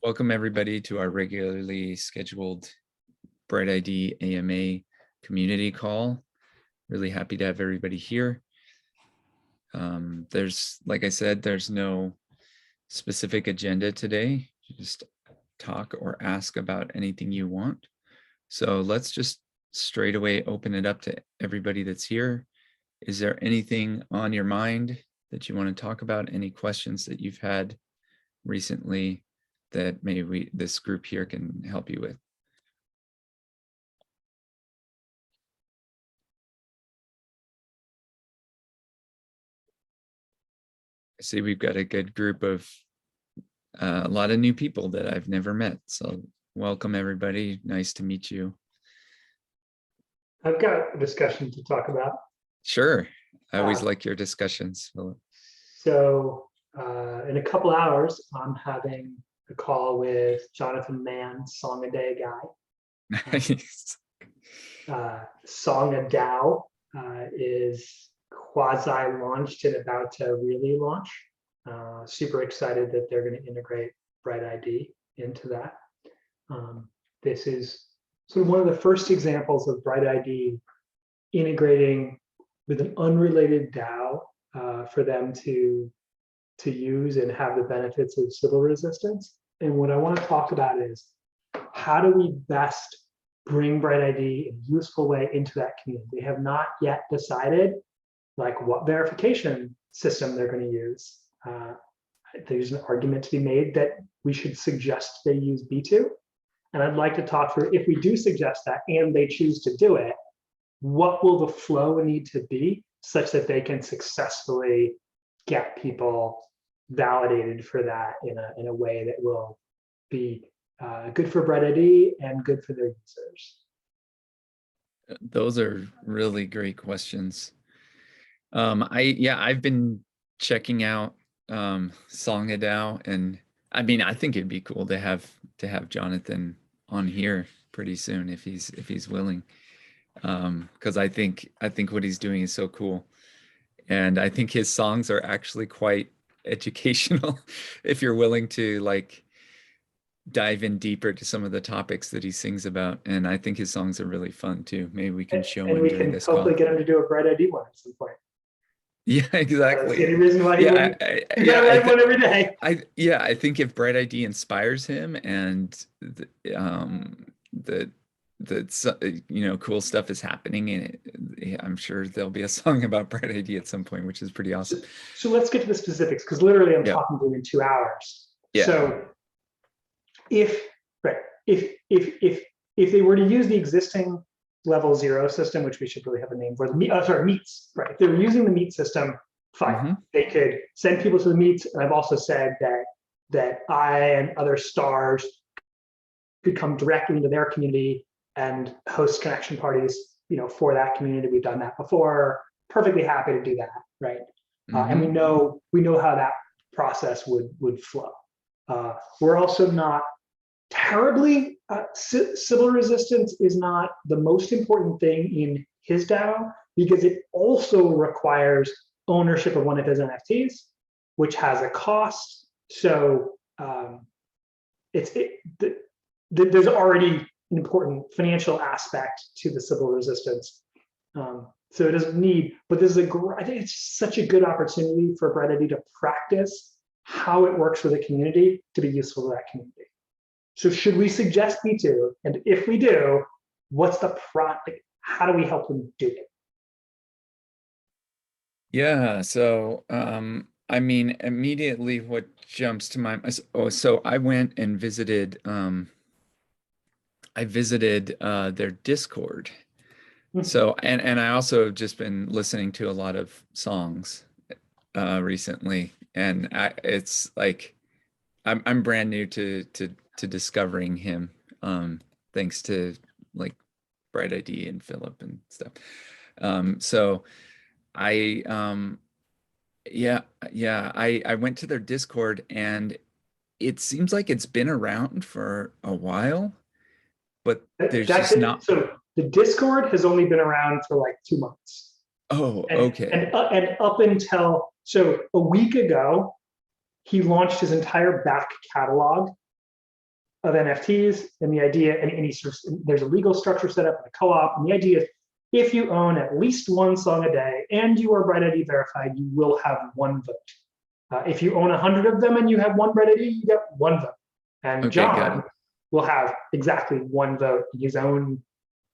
Welcome everybody to our regularly scheduled BrightID AMA community call. Really happy to have everybody here. Like I said, there's no specific agenda today. Just talk or ask about anything you want. So let's just straight away open it up to everybody that's here. Is there anything on your mind that you want to talk about? Any questions that you've had recently that maybe this group here can help you with? I see we've got a good group of a lot of new people that I've never met. So welcome everybody. Nice to meet you. I've got a discussion to talk about. Sure. I always like your discussions, Philip. So in a couple hours, I'm having a call with Jonathan Mann, Song a Day guy. Nice. Song a DAO is quasi-launched and about to really launch. Super excited that they're going to integrate BrightID into that. This is sort of one of the first examples of BrightID integrating with an unrelated DAO for them to use and have the benefits of Sybil resistance. And what I want to talk about is how do we best bring BrightID in a useful way into that community. They have not yet decided like what verification system they're going to use. There's an argument to be made that we should suggest they use B2. And I'd like to talk through, if we do suggest that and they choose to do it, what will the flow need to be such that they can successfully get people validated for that in a way that will be good for BrightID and good for their users? Those are really great questions. I've been checking out SongADAO, and I mean, I think it'd be cool to have Jonathan on here pretty soon if he's willing, because I think what he's doing is so cool, and I think his songs are actually quite educational if you're willing to like dive in deeper to some of the topics that he sings about. And I think his songs are really fun too. Maybe we can show him during this call. Hopefully get him to do a BrightID one at some point. Yeah, exactly. Any reason why he wouldn't? Write one every day. I think if BrightID inspires him and the cool stuff is happening, and I'm sure there'll be a song about BrightID at some point, which is pretty awesome. So let's get to the specifics, because literally I'm talking to him in 2 hours. Yeah. So if they were to use the existing level 0 system, which we should really have a name for, meets, right? If they were using the meet system, fine. They could send people to the meets. And I've also said that I and other stars could come directly into their community and host connection parties, for that community. We've done that before. Perfectly happy to do that, right? And we know how that process would flow. We're also not terribly Sybil resistance is not the most important thing in his DAO, because it also requires ownership of one of his NFTs, which has a cost. So there's already an important financial aspect to the Sybil resistance. So it doesn't need, but I think it's such a good opportunity for BrightID to practice how it works for the community to be useful to that community. So should we suggest B2? And if we do, what's the how do we help them do it? Yeah, so I mean, immediately what jumps to my so I went and visited their Discord. So and I also have just been listening to a lot of songs recently, and it's like I'm brand new to discovering him, thanks to like BrightID and Philip and stuff. So I went to their Discord, and it seems like it's been around for a while, but there's just not. So the Discord has only been around for like 2 months. Oh, okay. And up until, so a week ago, he launched his entire back catalog of NFTs, and the idea, and any sort of, there's a legal structure set up in a co-op, and the idea is if you own at least one song a day and you are BrightID verified, you will have one vote. If you own 100 of them and you have one BrightID, you get one vote. And Okay, John will have exactly one vote in his own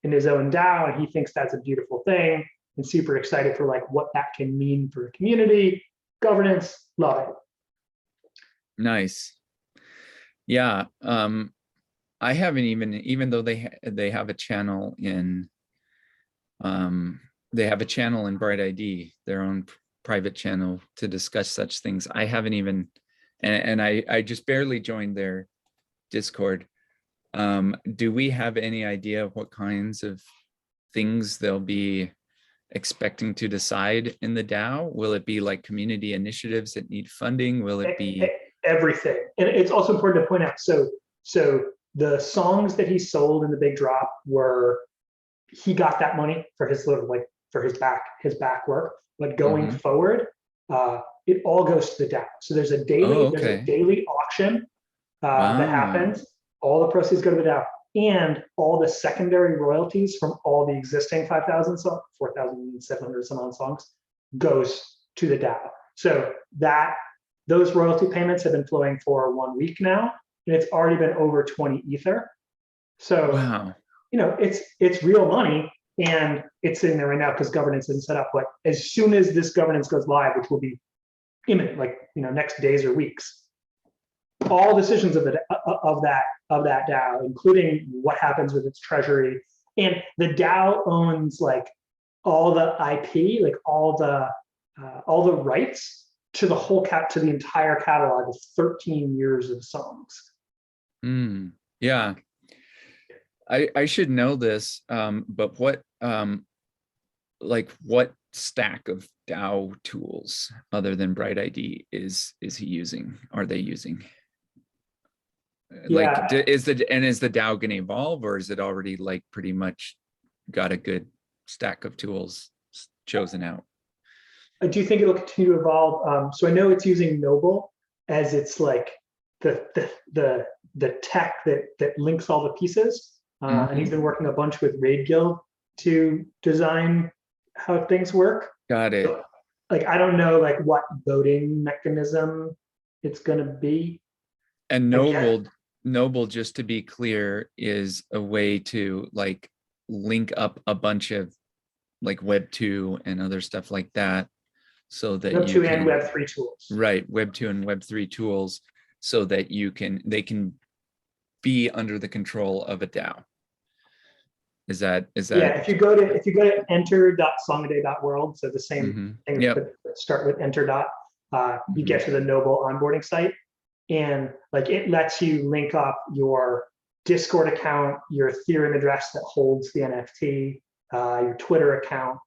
DAO, and he thinks that's a beautiful thing and super excited for like what that can mean for the community, governance. Love it. Nice. Yeah. I haven't even though they have a channel in BrightID, their own private channel to discuss such things. I haven't even, and I just barely joined their Discord. Do we have any idea of what kinds of things they'll be expecting to decide in the DAO? Will it be like community initiatives that need funding? Will it be everything? And it's also important to point out, so the songs that he sold in the big drop were, he got that money for his sort of like for his back work, but going forward, it all goes to the DAO. So there's a daily auction that happens. All the proceeds go to the DAO, and all the secondary royalties from all the existing 5,000 songs, 4,700 some odd songs, goes to the DAO. So those royalty payments have been flowing for 1 week now, and it's already been over 20 Ether. So wow. You know, it's real money, and it's sitting there right now because governance isn't set up. But as soon as this governance goes live, which will be imminent, like next days or weeks, all decisions of that DAO, including what happens with its treasury, and the DAO owns like all the IP, like all the rights to the to the entire catalog of 13 years of songs. Yeah. I should know this, but what stack of DAO tools other than BrightID is he using? Are they using? Yeah. Like, is the DAO going to evolve, or is it already like pretty much got a good stack of tools chosen out? I do think it'll continue to evolve. So I know it's using Noble as it's like the tech that links all the pieces. And he's been working a bunch with Raid Guild to design how things work. Got it. So, like, I don't know like what voting mechanism it's gonna be. And Noble, just to be clear, is a way to like link up a bunch of like Web 2 and other stuff like that, so that Web 2 and Web 3 tools. Right, Web 2 and Web 3 tools, so that they can be under the control of a DAO. Is that? Yeah, if you go to enter.songaday.world, so the same thing, yep. but start with enter dot, you get to the Noble onboarding site, and like it lets you link up your Discord account, your Ethereum address that holds the NFT, your Twitter account,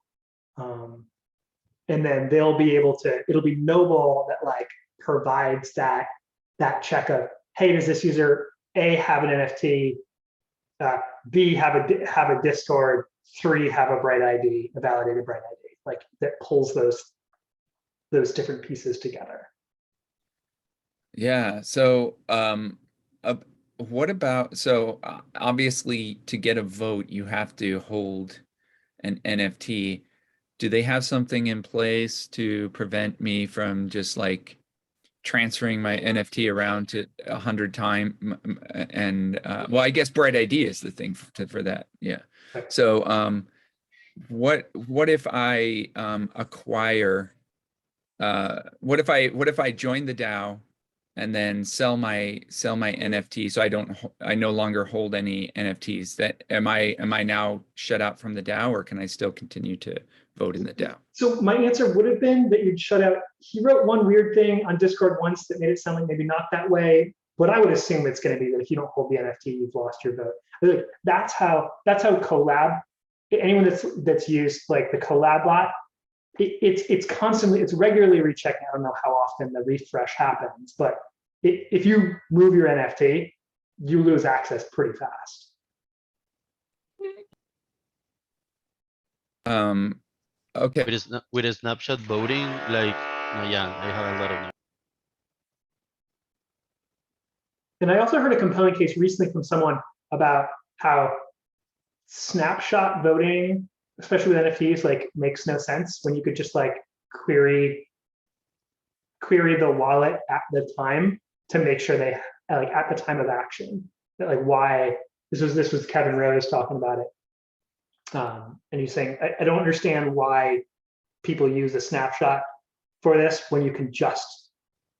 and then they'll be able to. It'll be Noble that like provides that check of, hey, does this user A have an NFT? B have a Discord, 3 have a BrightID, a validated BrightID, like that pulls those different pieces together. Yeah. So, what about? So, obviously, to get a vote, you have to hold an NFT. Do they have something in place to prevent me from just like transferring my NFT around to 100 times? And well, I guess BrightID is the thing for that. Yeah. So what if I acquire, what if I join the DAO and then sell my NFT, so I no longer hold any NFTs? That am I now shut out from the DAO, or can I still continue to vote in the DAO? So my answer would have been that you'd shut out. He wrote one weird thing on Discord once that made it sound like maybe not that way, but I would assume it's going to be that if you don't hold the NFT, you've lost your vote. Like, that's how Collab. Anyone that's used like the Collab bot, it's regularly rechecking. I don't know how often the refresh happens, but if you move your NFT, you lose access pretty fast. Okay. With a snapshot voting, like, yeah, I have a lot of. And I also heard a compelling case recently from someone about how snapshot voting, especially with NFTs, like makes no sense when you could just like query the wallet at the time to make sure they like at the time of action that like why this was Kevin Rose talking about it. And he's saying, I don't understand why people use a snapshot for this when you can just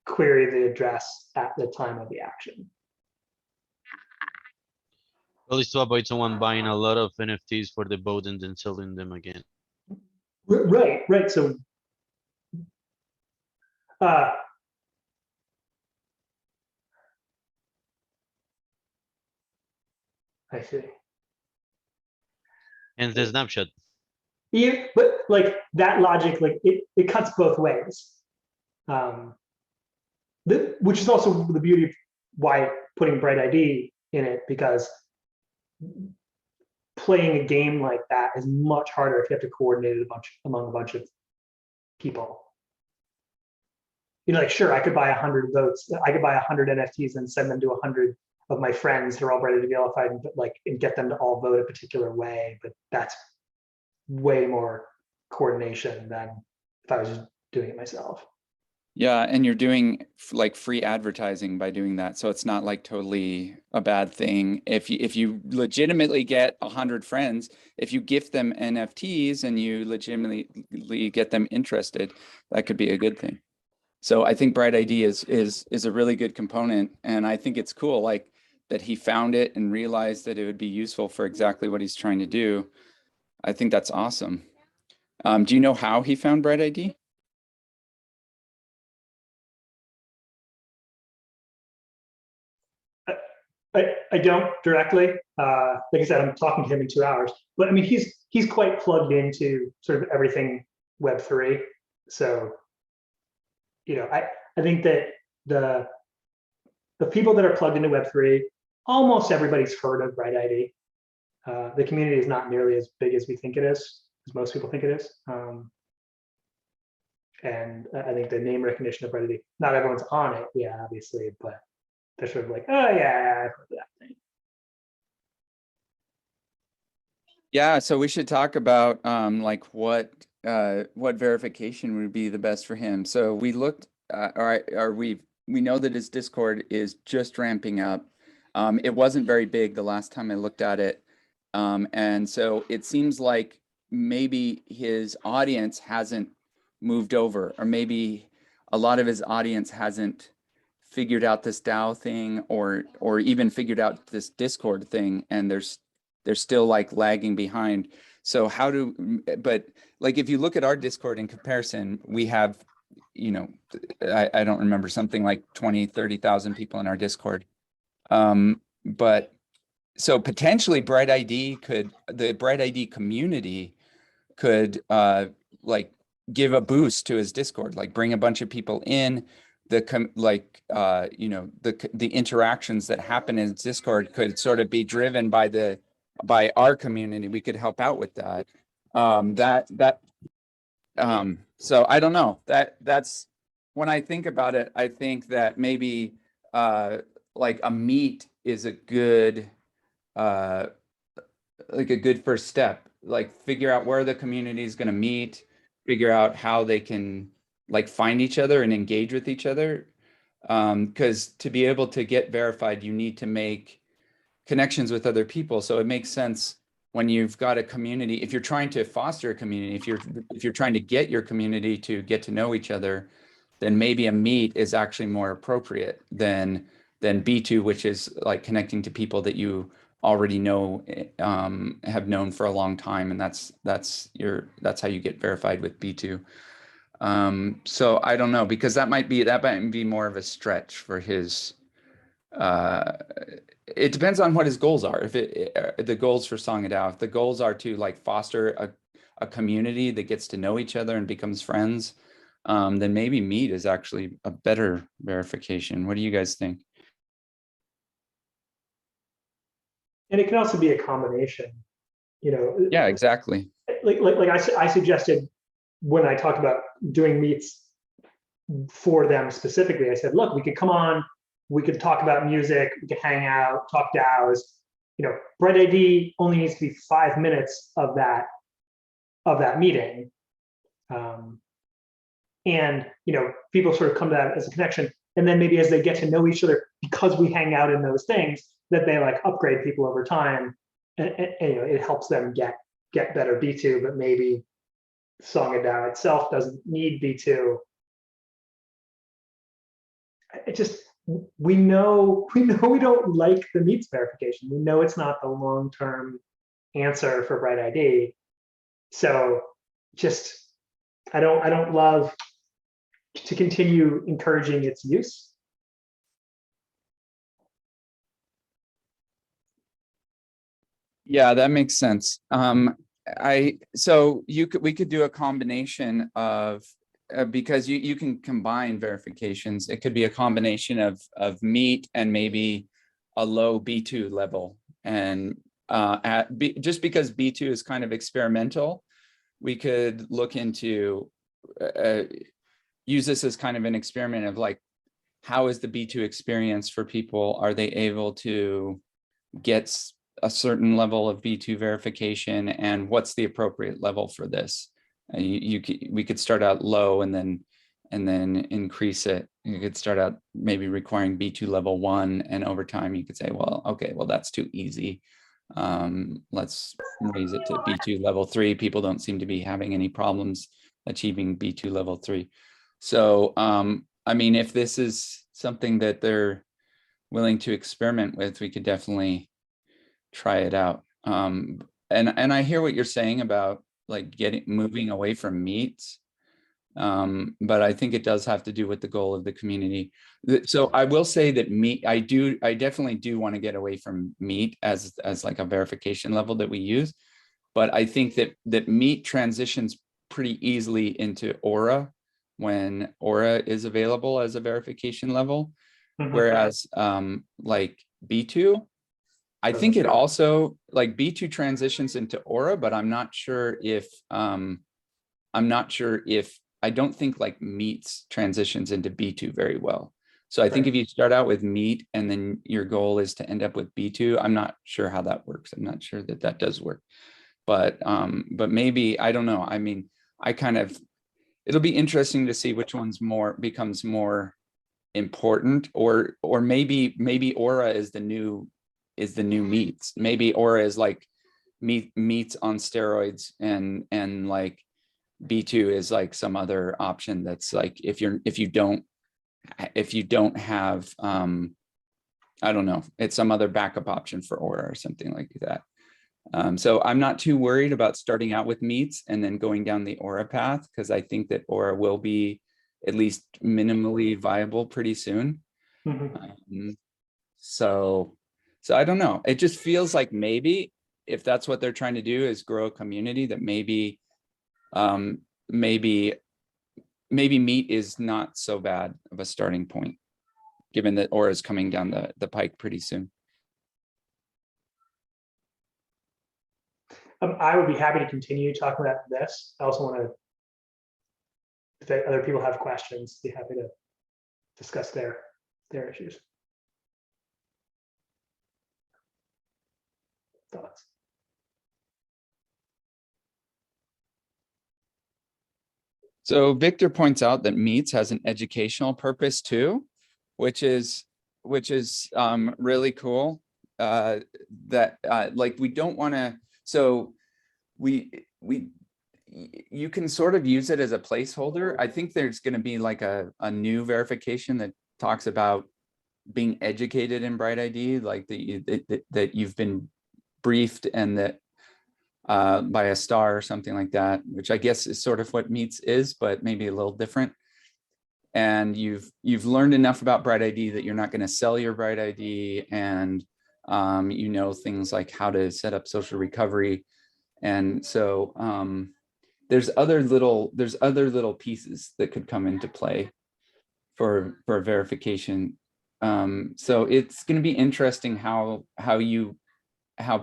query the address at the time of the action. Well, it's to avoid someone buying a lot of NFTs for the vote and then selling them again. Right. So, I see. And the snapshot. Yeah, but like that logic, like it cuts both ways. Which is also the beauty of why putting BrightID in it, because playing a game like that is much harder if you have to coordinate it among a bunch of people. You know, like sure, I could buy 100 votes, I could buy 100 NFTs and send them to 100 of my friends who are all BrightID verified, and get them to all vote a particular way. But that's way more coordination than if I was just doing it myself. Yeah, and you're doing like free advertising by doing that, so it's not like totally a bad thing. If you legitimately get 100 friends, if you gift them NFTs and you legitimately get them interested, that could be a good thing. So I think BrightID is a really good component, and I think it's cool like that he found it and realized that it would be useful for exactly what he's trying to do. I think that's awesome. Do you know how he found BrightID? I don't directly. Like I said, I'm talking to him in 2 hours, but I mean, he's quite plugged into sort of everything Web3. So, you know, I think that the people that are plugged into Web3, almost everybody's heard of BrightID. The community is not nearly as big as we think it is, as most people think it is. And I think the name recognition of BrightID, not everyone's on it, yeah, obviously, but they're sort of like, oh yeah, I've heard that thing. Yeah, so we should talk about like what verification would be the best for him. So we looked we know that his Discord is just ramping up. It wasn't very big the last time I looked at it. And so it seems like maybe his audience hasn't moved over, or maybe a lot of his audience hasn't figured out this DAO thing, or even figured out this Discord thing, and they're still like lagging behind. So but like if you look at our Discord in comparison, we have, you know, I don't remember, something like 20-30,000 people in our Discord. But so potentially the BrightID community could like give a boost to his Discord, like bring a bunch of people in. You know, the interactions that happen in Discord could sort of be driven by our community. We could help out with that. So I don't know, that's when I think about it, I think that maybe like a meet is a good like a good first step. Like figure out where the community is going to meet, figure out how they can like find each other and engage with each other. Because to be able to get verified, you need to make connections with other people. So it makes sense when you've got a community, if you're trying to foster a community, if you're trying to get your community to get to know each other, then maybe a meet is actually more appropriate than B2, which is like connecting to people that you already know, have known for a long time, and that's how you get verified with B2. So I don't know, because that might be more of a stretch for his. It depends on what his goals are. If the goals for SongADAO, if the goals are to like foster a community that gets to know each other and becomes friends, then maybe Meet is actually a better verification. What do you guys think? And it can also be a combination, you know. Yeah, exactly. Like I suggested when I talked about doing meets for them specifically, I said, look, we could come on we could talk about music, we could hang out, talk DAOs. BrightID only needs to be 5 minutes of that meeting. And people sort of come to that as a connection. And then maybe as they get to know each other, because we hang out in those things, that they like upgrade people over time. And it helps them get better B2, but maybe Song DAO itself doesn't need B2. It just, we know we don't like the meets verification. We know it's not the long-term answer for BrightID. So just, I don't love to continue encouraging its use. Yeah, that makes sense. So we could do a combination of because you can combine verifications. It could be a combination of meet and maybe a low B2 level. And just because B2 is kind of experimental, we could look into use this as kind of an experiment of like, how is the B2 experience for people? Are they able to get a certain level of B2 verification, and what's the appropriate level for this? We could start out low and then increase it. You could start out maybe requiring B2 level 1, and over time you could say, well, okay, well, that's too easy. Let's raise it to B2 level 3. People don't seem to be having any problems achieving B2 level 3. So, I mean, if this is something that they're willing to experiment with, we could definitely try it out. And I hear what you're saying about like moving away from meets. But I think it does have to do with the goal of the community. So I will say that I definitely do want to get away from meet as like a verification level that we use. But I think that meet transitions pretty easily into Aura when Aura is available as a verification level. Whereas like B2, I think it also like B2 transitions into Aura, but I'm not sure if I don't think like meets transitions into B2 very well. So I think if you start out with meet and then your goal is to end up with B2, I'm not sure how that works. I'm not sure that does work, but maybe, I don't know. I mean, it'll be interesting to see which one's becomes more important, or maybe Aura is the new meets. Maybe Aura is like meets on steroids, and like B2 is like some other option that's like if you don't have I don't know, it's some other backup option for Aura or something like that. So I'm not too worried about starting out with meets and then going down the Aura path, because I think that Aura will be at least minimally viable pretty soon. So I don't know. It just feels like maybe if that's what they're trying to do is grow a community, that maybe meet is not so bad of a starting point, given that Aura is coming down the pike pretty soon. I would be happy to continue talking about this. I also want to, if other people have questions, be happy to discuss their issues. Thoughts? So Victor points out that meets has an educational purpose too, which is really cool. Like we don't want to. So you can sort of use it as a placeholder. I think there's going to be like a new verification that talks about being educated in BrightID, like that you've been briefed and that by a star or something like that, which I guess is sort of what meets is, but maybe a little different. And you've learned enough about BrightID that you're not going to sell your BrightID, and you know things like how to set up social recovery. And so there's other little pieces that could come into play for verification. So it's going to be interesting how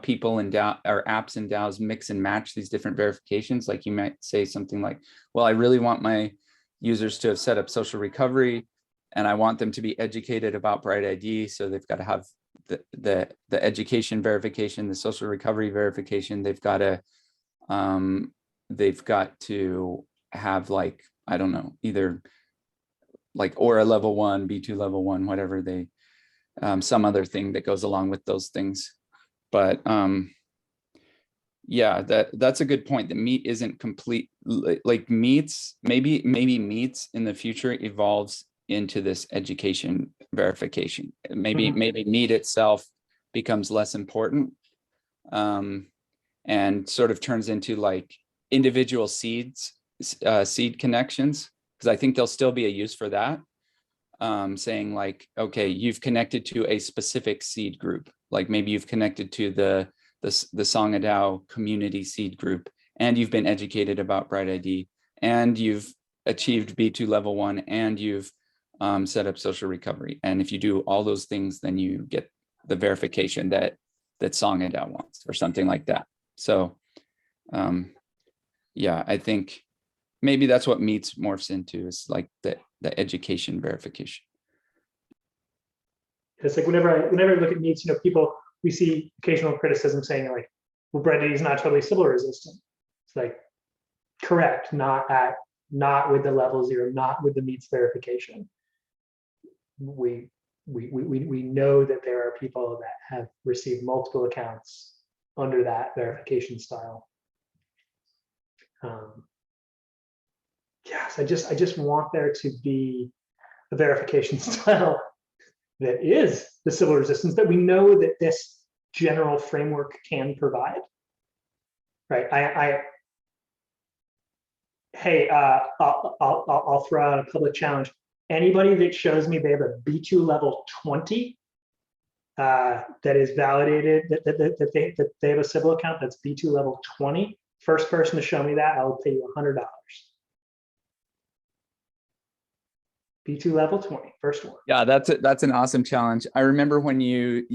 people in DAO or apps and DAOs mix and match these different verifications. Like you might say something like, well, I really want my users to have set up social recovery, and I want them to be educated about BrightID. So they've got to have the education verification, the social recovery verification. They've got to have, like, I don't know, either like Aura level 1, B2 level 1, whatever they, some other thing that goes along with those things. But yeah, that's a good point. The meat isn't complete. Like meats, maybe meats in the future evolves into this education verification. Maybe meat itself becomes less important, and sort of turns into like individual seed connections, because I think there'll still be a use for that. Saying like, okay, you've connected to a specific seed group, like maybe you've connected to the Sangha community seed group, and you've been educated about BrightID, and you've achieved B2 level 1, and you've set up social recovery. And if you do all those things, then you get the verification that Sangha wants, or something like that. So yeah, I think maybe that's what meats morphs into, is like the education verification. It's like whenever I look at meats, we see occasional criticism saying like, well, BrightID is not totally Sybil resistant. It's like, correct, not with the level 0, not with the meats verification. We know that there are people that have received multiple accounts under that verification style. Yes, I just want there to be a verification style that is the Sybil resistance that we know that this general framework can provide. Right. Hey, I'll throw out a public challenge. Anybody that shows me they have a B2 level 20 that is validated, that they have a Sybil account that's B2 level 20, first person to show me that, I will pay you $100. B2 level 20, first one. Yeah, that's an awesome challenge. I remember when you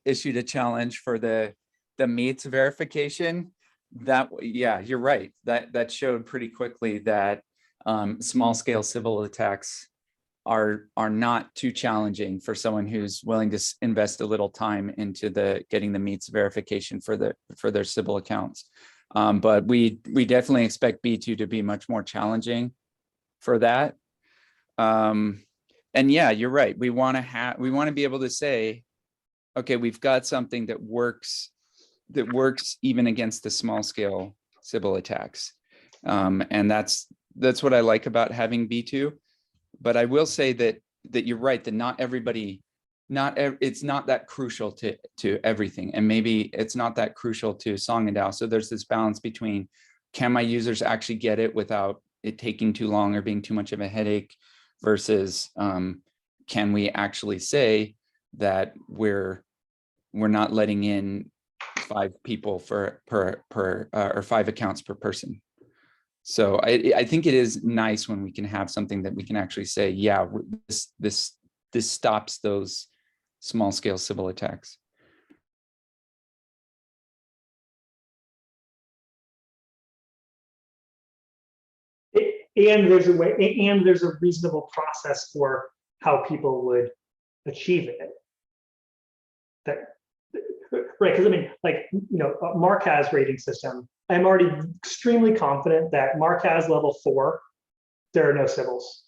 issued a challenge for the meats verification. That, yeah, you're right. That showed pretty quickly that small scale civil attacks are not too challenging for someone who's willing to invest a little time into getting the meats verification for their Sybil accounts. But we definitely expect B2 to be much more challenging for that. And yeah, you're right. We want to be able to say, okay, we've got something that works even against the small scale Sybil attacks. And that's what I like about having B2. But I will say that you're right, that not everybody, it's not that crucial to everything. And maybe it's not that crucial to Sangha. So there's this balance between, can my users actually get it without it taking too long or being too much of a headache, versus can we actually say that we're not letting in 5 people per or 5 accounts per person. So I think it is nice when we can have something that we can actually say, yeah, this stops those small scale Sybil attacks. And there's a way, and there's a reasonable process for how people would achieve it. Right, because I mean, like, Marquez rating system, I'm already extremely confident that Marquez level 4, there are no civils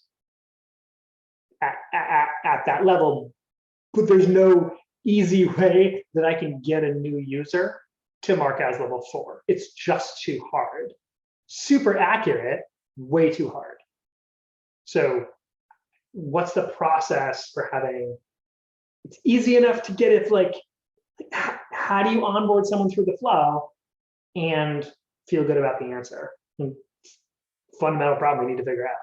at that level, but there's no easy way that I can get a new user to Marquez level 4. It's just too hard. Super accurate, way too hard. So what's the process for having, it's easy enough to get it, like, how do you onboard someone through the flow and feel good about the answer? Fundamental problem we need to figure out.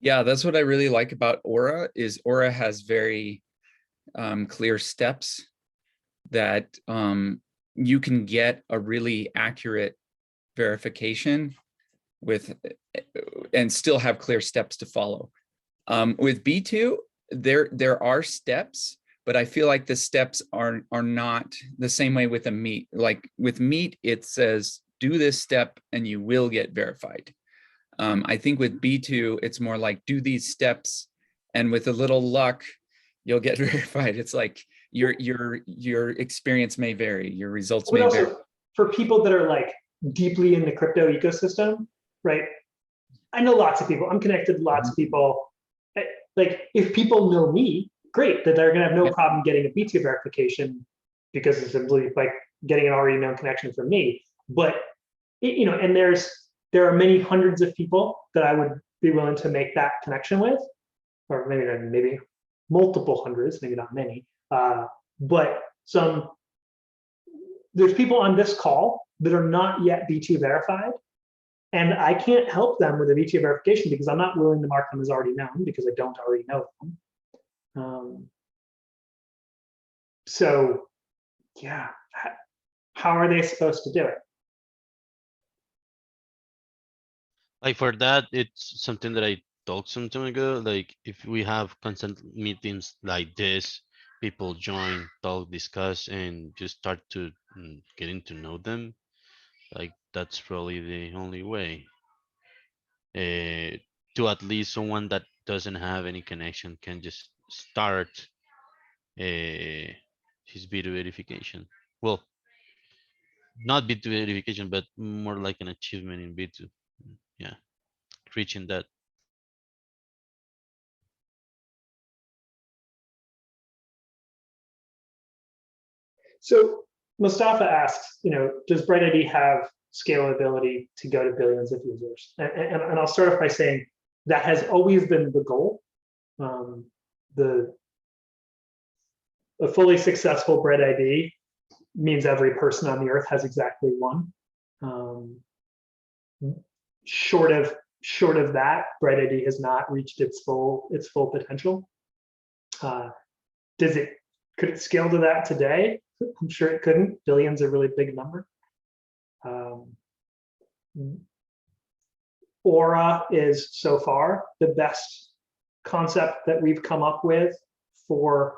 Yeah, that's what I really like about Aura, is Aura has very clear steps that you can get a really accurate verification with, and still have clear steps to follow. With B2, there are steps, but I feel like the steps are not the same way with a meat. Like with meat, it says, do this step and you will get verified. I think with B2, it's more like, do these steps and with a little luck, you'll get verified. It's like your experience may vary, your results But may vary. also for people that are like deeply in the crypto ecosystem, right? I know lots of people. I'm connected to lots of people. Like if people know me, great, that they're gonna have no problem getting a B2 verification because it's simply like getting an already known connection from me. But you know, and there are many hundreds of people that I would be willing to make that connection with, or maybe multiple hundreds, maybe not many. But there's people on this call that are not yet B2 verified, and I can't help them with a B2 verification because I'm not willing to mark them as already known because I don't already know them. So yeah, how are they supposed to do it? Like for that, it's something that I talked some time ago. Like if we have constant meetings like this, people join, talk, discuss, and just start to getting to know them. Like that's probably the only way. To at least someone that doesn't have any connection can just start his video verification. Well, not B2 verification, but more like an achievement in B2. Yeah, reaching that. So Mustafa asks, does BrightID have scalability to go to billions of users? And I'll start off by saying that has always been the goal. A fully successful BrightID means every person on the earth has exactly one. Short of that, BrightID has not reached its full potential. Could it scale to that today? I'm sure it couldn't. Billions a really big number. Aura is so far the best concept that we've come up with for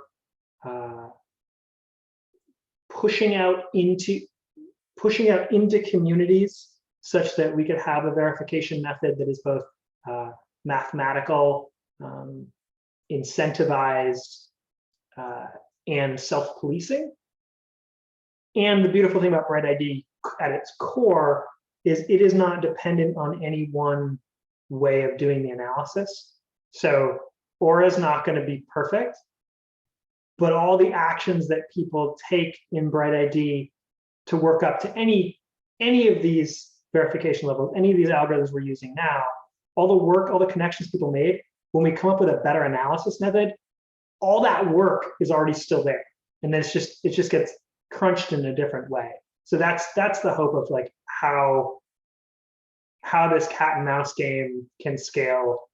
pushing out into communities such that we could have a verification method that is both mathematical, incentivized, and self-policing. And the beautiful thing about BrightID at its core is it is not dependent on any one way of doing the analysis. So Aura is not going to be perfect, but all the actions that people take in BrightID to work up to any of these verification levels, any of these algorithms we're using now, all the work, all the connections people made, when we come up with a better analysis method, all that work is already still there. And then it just gets crunched in a different way. So that's the hope of like how this cat and mouse game can scale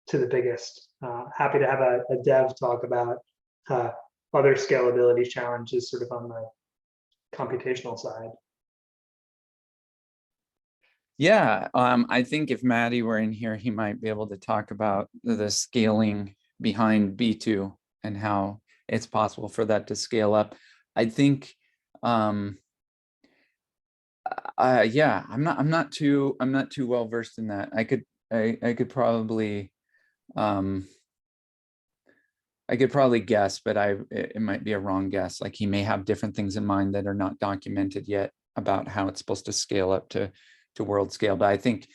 to the biggest. Happy to have a dev talk about other scalability challenges sort of on the computational side. Yeah, I think if Maddie were in here, he might be able to talk about the scaling behind B2 and how it's possible for that to scale up. I think, yeah, I'm not too well versed in that. I could probably guess, but it might be a wrong guess. Like he may have different things in mind that are not documented yet about how it's supposed to scale up to world scale. But I think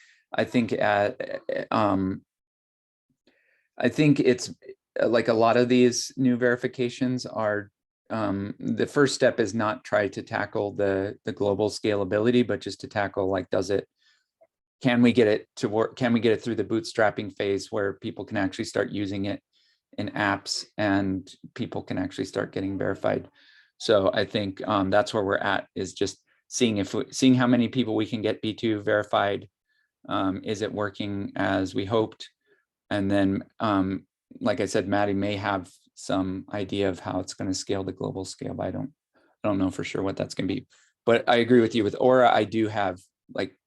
it's like a lot of these new verifications are, the first step is not try to tackle the global scalability, but just to tackle like, can we get it to work? Can we get it through the bootstrapping phase where people can actually start using it in apps and people can actually start getting verified? So I think that's where we're at, is just seeing how many people we can get B2 verified. Is it working as we hoped? And then, like I said, Maddie may have some idea of how it's going to scale the global scale, but I don't know for sure what that's going to be. But I agree with you with Aura. I do have like,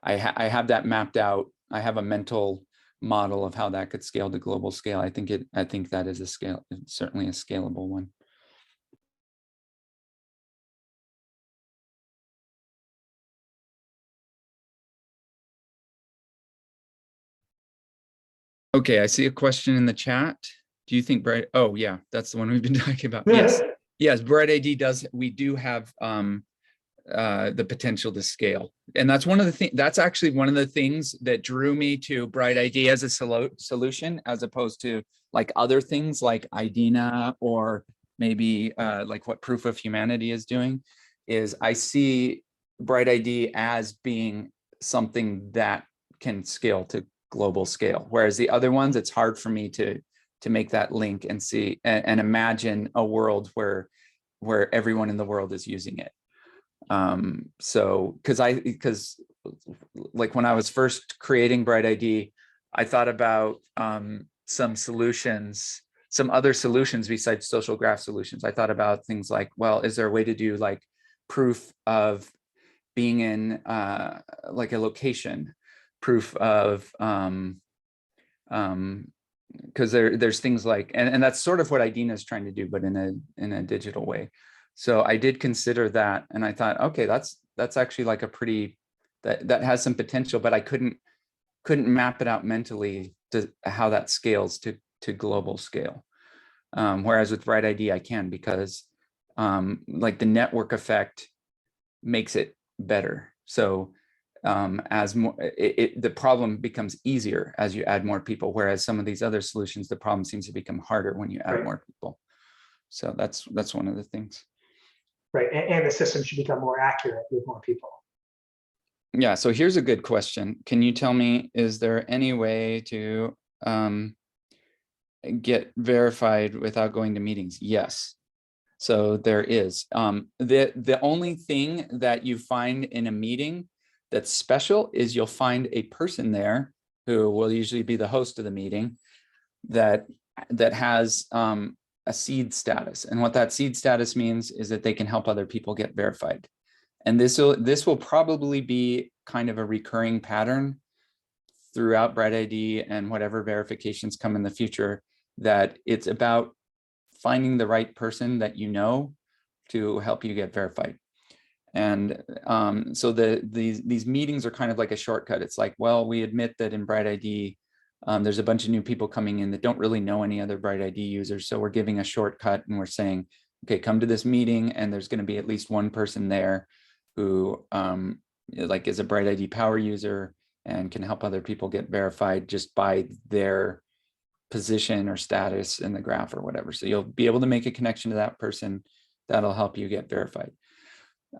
I have that mapped out. I have a mental model of how that could scale to global scale. I think that is certainly a scalable one. Okay, I see a question in the chat. Do you think Bright? Oh yeah, that's the one we've been talking about. Yes, yes, BrightID does. We do have the potential to scale, and that's one of the things. That's actually one of the things that drew me to BrightID as a solution, as opposed to like other things like IDENA or maybe like what Proof of Humanity is doing. Is I see BrightID as being something that can scale to global scale, whereas the other ones, it's hard for me to make that link and see and imagine a world where everyone in the world is using it. So because like when I was first creating BrightID, I thought about some solutions, some other solutions besides social graph solutions. I thought about things like, well, is there a way to do like proof of being in like a location, proof of because there's things like, and that's sort of what IDENA is trying to do, but in a digital way. So I did consider that, and I thought, okay, that's actually like a pretty that has some potential, but I couldn't map it out mentally to how that scales to global scale. Whereas with BrightID, I can, because like the network effect makes it better. So as more, the problem becomes easier as you add more people, whereas some of these other solutions, the problem seems to become harder when you add more people. So that's one of the things. Right, and the system should become more accurate with more people. Yeah, so here's a good question. Can you tell me, is there any way to get verified without going to meetings? Yes. So there is. The only thing that you find in a meeting that's special is you'll find a person there who will usually be the host of the meeting that has a seed status. And what that seed status means is that they can help other people get verified. And this will probably be kind of a recurring pattern throughout BrightID and whatever verifications come in the future, that it's about finding the right person that you know to help you get verified. And so these meetings are kind of like a shortcut. It's like, well, we admit that in BrightID, there's a bunch of new people coming in that don't really know any other BrightID users. So we're giving a shortcut and we're saying, okay, come to this meeting, and there's going to be at least one person there who like is a BrightID power user and can help other people get verified just by their position or status in the graph or whatever. So you'll be able to make a connection to that person that'll help you get verified.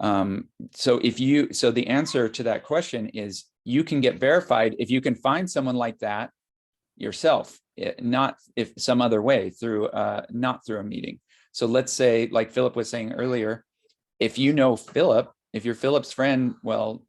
So the answer to that question is you can get verified if you can find someone like that yourself, not if some other way through not through a meeting. So let's say, like Philip was saying earlier, if you know Philip, if you're Philip's friend, well,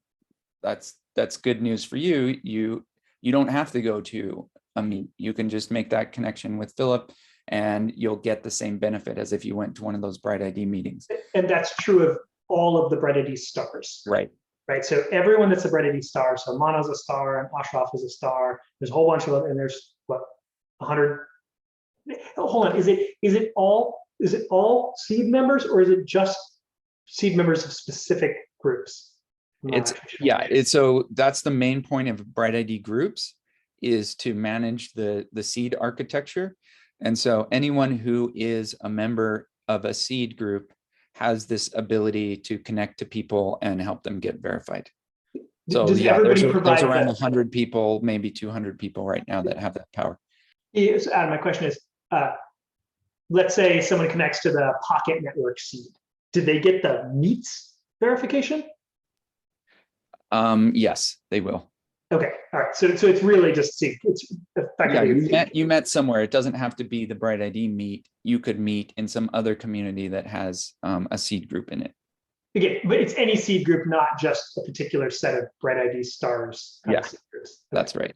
that's good news for you. You don't have to go to a meet. You can just make that connection with Philip, and you'll get the same benefit as if you went to one of those BrightID meetings. And that's true of all of the BrightID stars. Right. Right. So everyone that's a BrightID star, so Mono's a star and Ashraf is a star. There's a whole bunch of them, and there's what, 100. Oh, hold on. Is it all seed members, or is it just seed members of specific groups? So that's the main point of BrightID groups, is to manage the seed architecture. And so anyone who is a member of a seed group has this ability to connect to people and help them get verified. So does yeah, everybody there's provide around 100 people, maybe 200 people right now that have that power. So Adam, my question is, let's say someone connects to the Pocket Network seed. Do they get the meets verification? Yes, they will. Okay, all right. So it's really just seed. It's effectively you met somewhere. It doesn't have to be the BrightID meet. You could meet in some other community that has a seed group in it. Okay, but it's any seed group, not just a particular set of BrightID stars. Yeah, seed groups. Okay. That's right.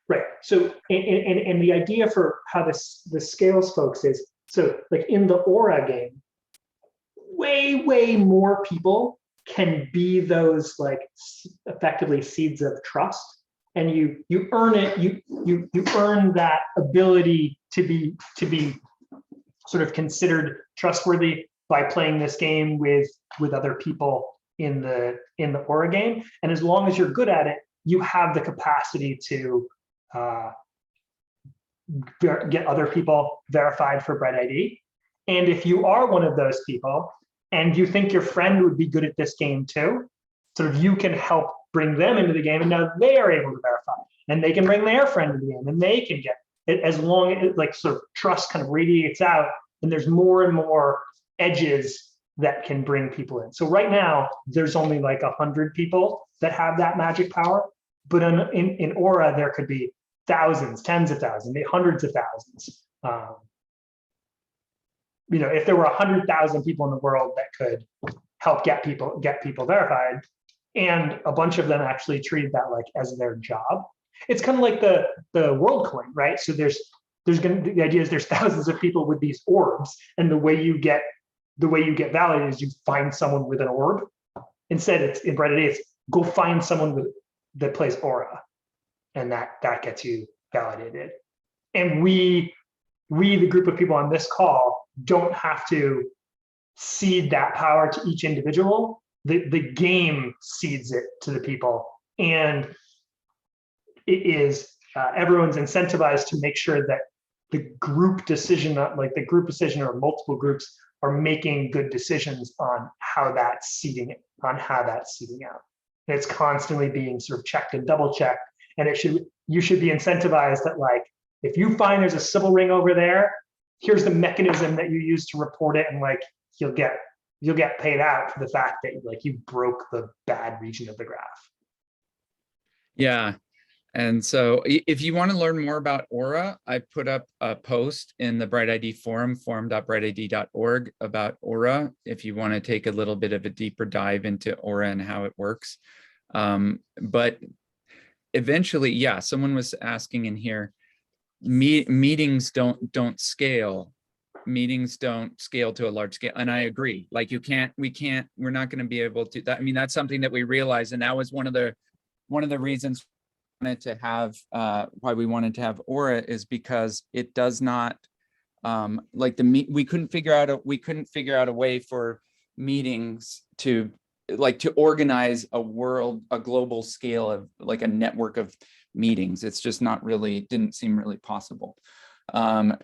Right. So and the idea for how this scales, folks, is so like in the Aura game, way more people can be those like effectively seeds of trust, and you earn it. You earn that ability to be sort of considered trustworthy by playing this game with other people in the Aura game. And as long as you're good at it, you have the capacity to get other people verified for BrightID. And if you are one of those people and you think your friend would be good at this game too, sort of you can help bring them into the game, and now they are able to verify, and they can bring their friend to the game, and they can get it, as long as like sort of trust kind of radiates out, and there's more and more edges that can bring people in. So right now, there's only like 100 people that have that magic power, but in Aura, there could be thousands, tens of thousands, hundreds of thousands. You know, if there were 100,000 people in the world that could help get people verified, and a bunch of them actually treated that like as their job, it's kind of like the world coin, right? So the idea is there's thousands of people with these orbs, and the way you get validated is you find someone with an orb. Instead, it's in BrightID, it's go find someone that plays Aura, and that gets you validated. And we, the group of people on this call, don't have to seed that power to each individual. The game seeds it to the people, and it is everyone's incentivized to make sure that the group decision, like the group decision or multiple groups, are making good decisions on how that's seeding out. And it's constantly being sort of checked and double checked. And you should be incentivized that, like, if you find there's a Sybil ring over there, here's the mechanism that you use to report it, and like you'll get paid out for the fact that like you broke the bad region of the graph. Yeah. And so if you want to learn more about Aura, I put up a post in the BrightID forum, forum.brightid.org, about Aura, if you want to take a little bit of a deeper dive into Aura and how it works. But eventually, yeah, someone was asking in here, meetings don't scale. Meetings don't scale to a large scale. And I agree, like we're not going to be able to, I mean, that's something that we realized. And that was one of the reasons why we wanted to have Aura, is because it does not like we couldn't figure out a way for meetings to organize a global scale of like a network of meetings. It's just didn't seem really possible.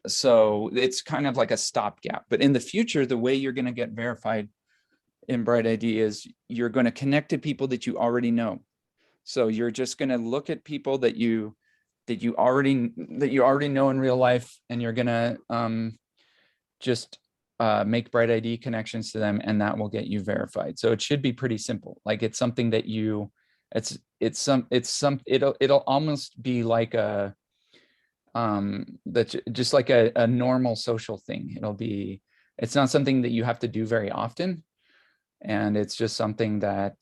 So it's kind of like a stopgap. But in the future, the way you're going to get verified in BrightID is you're going to connect to people that you already know. So you're just going to look at people that you already know in real life, and you're going to just make BrightID connections to them, and that will get you verified. So it should be pretty simple. Like it's something that it'll almost be like just like a normal social thing. It's not something that you have to do very often, and it's just something that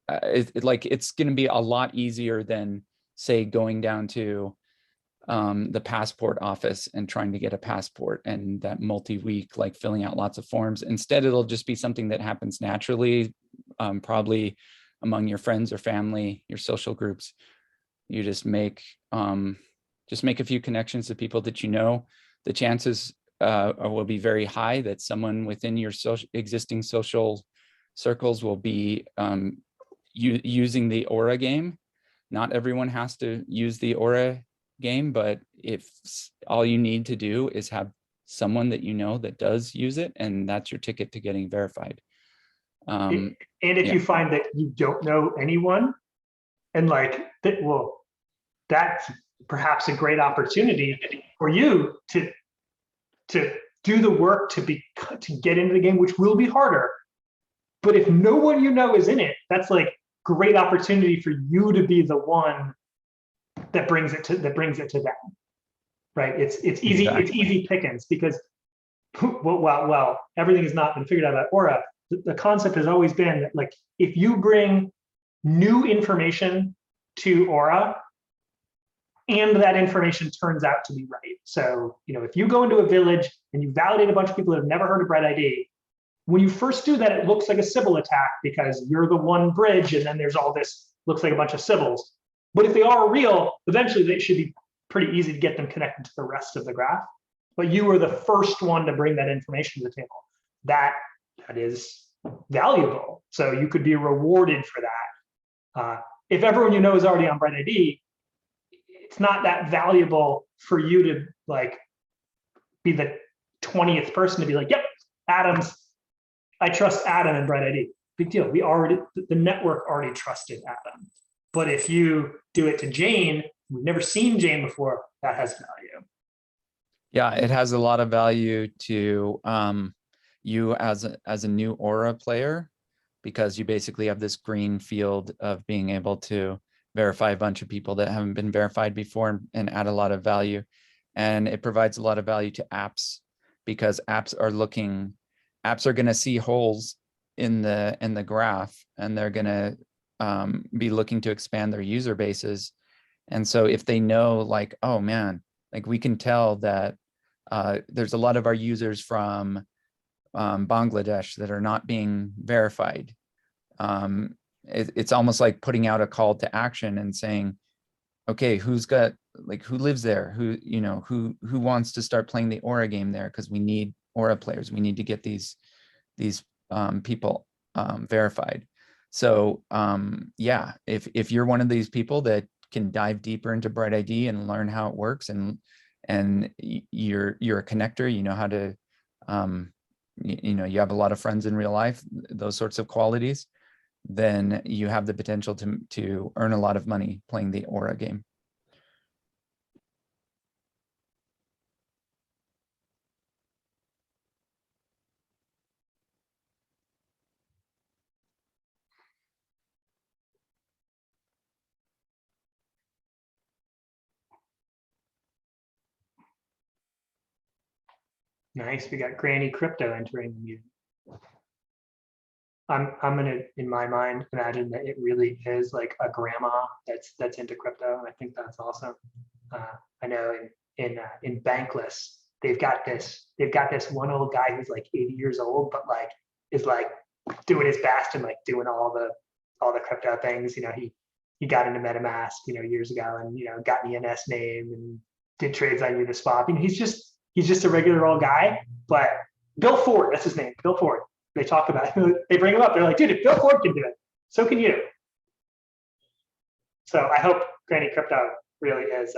it's going to be a lot easier than, say, going down to the passport office and trying to get a passport, and that multi-week like filling out lots of forms. Instead, it'll just be something that happens naturally, probably among your friends or family, your social groups. You just make a few connections to people that you know. The chances will be very high that someone within your existing social circles will be using the Aura game. Not everyone has to use the Aura game, but if all you need to do is have someone that you know that does use it, and that's your ticket to getting verified. And if you find that you don't know anyone, and like that, well, that's perhaps a great opportunity for you to do the work to get into the game, which will be harder. But if no one you know is in it, that's like great opportunity for you to be the one that brings it to them, right? It's easy. Exactly. It's easy pickings, because well, everything has not been figured out about Aura. The concept has always been that, like, if you bring new information to Aura, and that information turns out to be right. So, you know, if you go into a village and you validate a bunch of people that have never heard of BrightID, when you first do that, it looks like a Sybil attack because you're the one bridge, and then there's all this, looks like a bunch of Sybils. But if they are real, eventually they should be pretty easy to get them connected to the rest of the graph. But you were the first one to bring that information to the table. That is valuable. So you could be rewarded for that. If everyone you know is already on BrightID, it's not that valuable for you to like be the 20th person to be like, yep, I trust Adam and BrightID. Big deal. The network already trusted Adam. But if you do it to Jane, we've never seen Jane before, that has value. Yeah, it has a lot of value to you as a new Aura player, because you basically have this green field of being able to verify a bunch of people that haven't been verified before and add a lot of value. And it provides a lot of value to apps, because apps are going to see holes in the graph, and they're going to be looking to expand their user bases. And so if they know, like, oh man, like we can tell that there's a lot of our users from Bangladesh that are not being verified. It's almost like putting out a call to action and saying, okay, who lives there? Who wants to start playing the Aura game there? Because we need Aura players. We need to get these people verified. So yeah, if you're one of these people that can dive deeper into BrightID and learn how it works, and you're a connector, you know how to you have a lot of friends in real life, those sorts of qualities, then you have the potential to earn a lot of money playing the Aura game. Nice. We got Granny Crypto entering the meeting. I'm gonna, in my mind, imagine that it really is like a grandma that's into crypto, and I think that's awesome. I know in Bankless, they've got this one old guy who's like 80 years old, but like is like doing his best and like doing all the crypto things. You know, he got into MetaMask, years ago, and got an ENS name and did trades on Uniswap. He's just a regular old guy. But Bill Ford, that's his name, Bill Ford. They talk about it, they bring him up. They're like, dude, if Bill Ford can do it, so can you. So I hope Granny Crypto really is.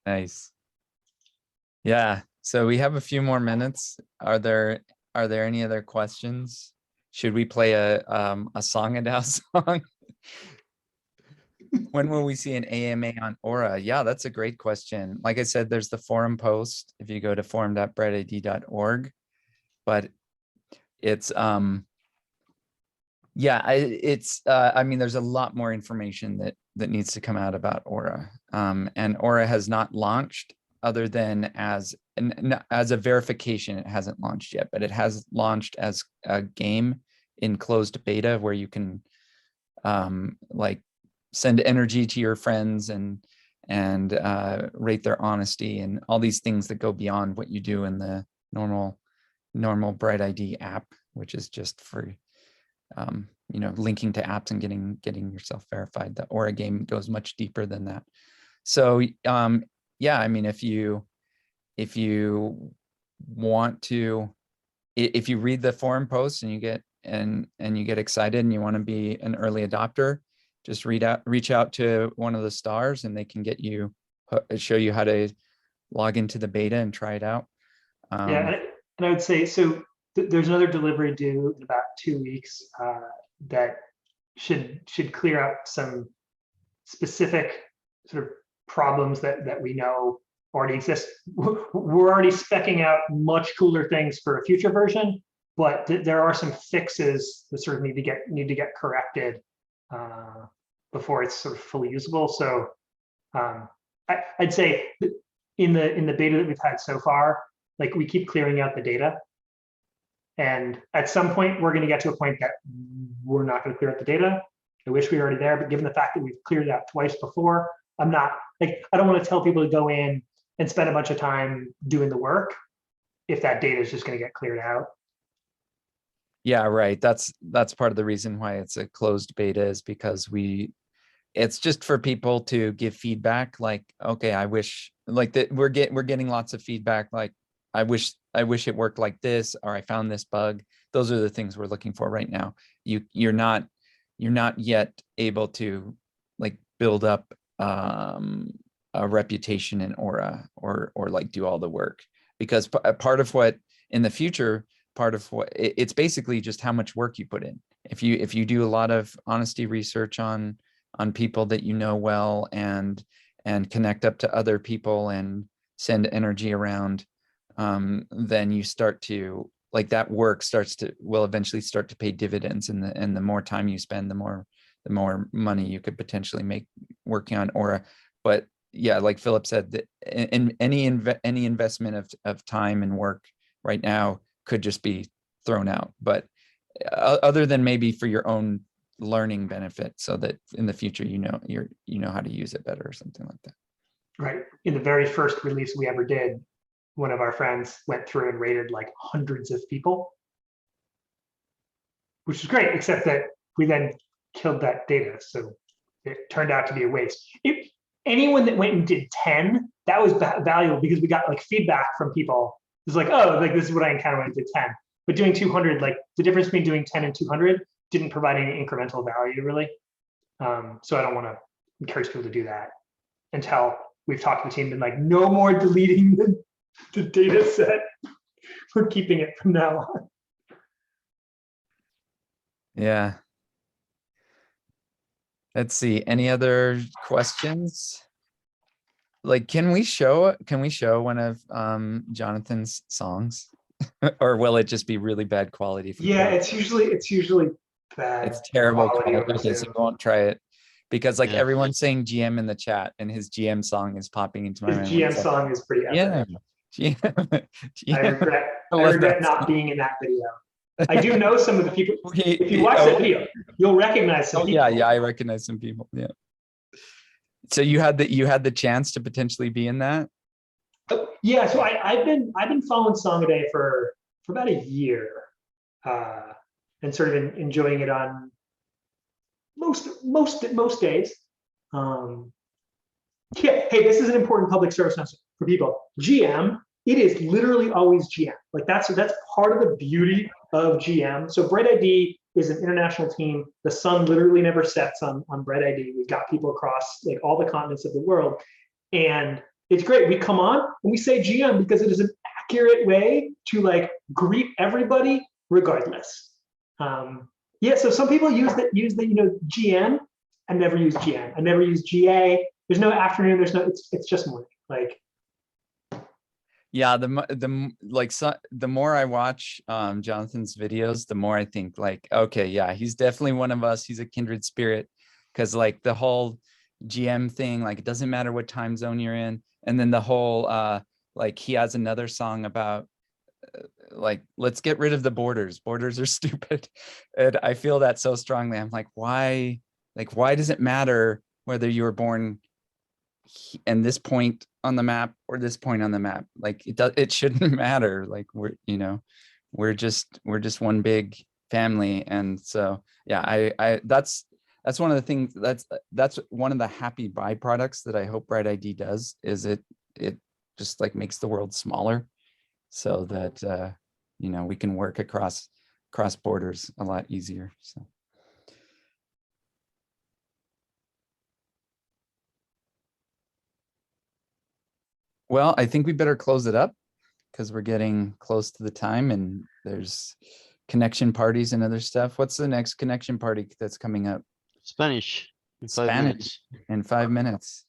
Nice. Yeah. So we have a few more minutes. Are there any other questions? Should we play a Song and Dow song? When will we see an AMA on Aura? Yeah, that's a great question. Like I said, there's the forum post if you go to forum.brightid.org. But it's yeah, I mean, there's a lot more information that needs to come out about Aura. And Aura has not launched, other than as a verification. It hasn't launched yet, but it has launched as a game in closed beta, where you can like send energy to your friends and rate their honesty and all these things that go beyond what you do in the normal BrightID app, which is just for linking to apps and getting yourself verified. The Aura game goes much deeper than that. So yeah, I mean, if you want to, if you read the forum posts and you get excited and you want to be an early adopter, just reach out to one of the stars and they can show you how to log into the beta and try it out. Yeah, and I would say, so there's another delivery due in about 2 weeks that should clear up some specific sort of problems that we know already exist. We're already speccing out much cooler things for a future version, but there are some fixes that sort of need to get corrected before it's sort of fully usable. So I'd say in the beta that we've had so far, like, we keep clearing out the data, and at some point we're going to get to a point that we're not going to clear out the data. I wish we were already there, but given the fact that we've cleared it out twice before, I don't want to tell people to go in and spend a bunch of time doing the work if that data is just going to get cleared out. Yeah, right. That's part of the reason why it's a closed beta, is because it's just for people to give feedback. Like, okay, I wish, like, that we're getting lots of feedback. Like, I wish it worked like this, or I found this bug. Those are the things we're looking for right now. You're not you're not yet able to like build up a reputation and aura, or like do all the work, because part of what in the future, part of what it's basically just how much work you put in. If you do a lot of honesty research on people that you know well, and connect up to other people and send energy around, then you start to like that work will eventually start to pay dividends, and the more time you spend, the more money you could potentially make working on aura. But yeah, like Philip said, that in any investment of time and work right now could just be thrown out. But other than maybe for your own learning benefit, so that in the future you know how to use it better or something like that. Right. In the very first release we ever did, one of our friends went through and rated like hundreds of people, which is great, except that we then killed that data. So it turned out to be a waste. Anyone that went and did 10, that was valuable, because we got like feedback from people. It's like, oh, like this is what I encountered when I did 10. But doing 200, like the difference between doing 10 and 200 didn't provide any incremental value really. So I don't want to encourage people to do that until we've talked to the team and like, no more deleting the data set. We're keeping it from now on. Yeah. Let's see, any other questions? Like, can we show one of Jonathan's songs? Or will it just be really bad quality? Yeah, it's usually bad. It's terrible quality quality. over Okay, so Zoom. we won't try it, because like Yeah. everyone's saying GM in the chat, and his GM song is popping into my His mind. GM song is pretty epic. Yeah. GM. I regret not being in that video. I do know some of the people. If you watch that video, you'll recognize some people. Yeah, I recognize some people. Yeah. So you had the chance to potentially be in that? Yeah, so I've been following Song a Day for about a year, and sort of enjoying it on most days. Yeah, hey, this is an important public service announcement for people. GM, it is literally always GM. Like that's part of the beauty of GM. So BrightID is an international team. The sun literally never sets on BrightID. We've got people across like all the continents of the world, and it's great. We come on and we say GM because it is an accurate way to like greet everybody regardless. Yeah, so some people use the GM. I never use GM. I never use GA. There's no afternoon. There's no. It's just morning. Like. Yeah, the more I watch Jonathan's videos, the more I think like, okay, yeah, he's definitely one of us. He's a kindred spirit, because like the whole GM thing, like it doesn't matter what time zone you're in, and then the whole like he has another song about like, let's get rid of the borders. Borders are stupid, and I feel that so strongly. I'm like, why? Like, why does it matter whether you were born and this point on the map or this point on the map? Like it shouldn't matter. Like we're just one big family. And so yeah, I that's one of the things that's one of the happy byproducts that I hope BrightID does, is it just like makes the world smaller, so that we can work across borders a lot easier. So well, I think we better close it up, because we're getting close to the time, and there's connection parties and other stuff. What's the next connection party that's coming up? Spanish in 5 Spanish minutes. in 5 minutes.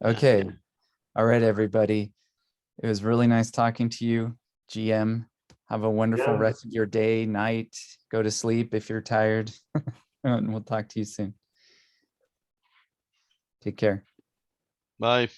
Yeah. Okay. All right, everybody. It was really nice talking to you, GM. Have a wonderful rest of your day, night. Go to sleep if you're tired. And we'll talk to you soon. Take care. Bye.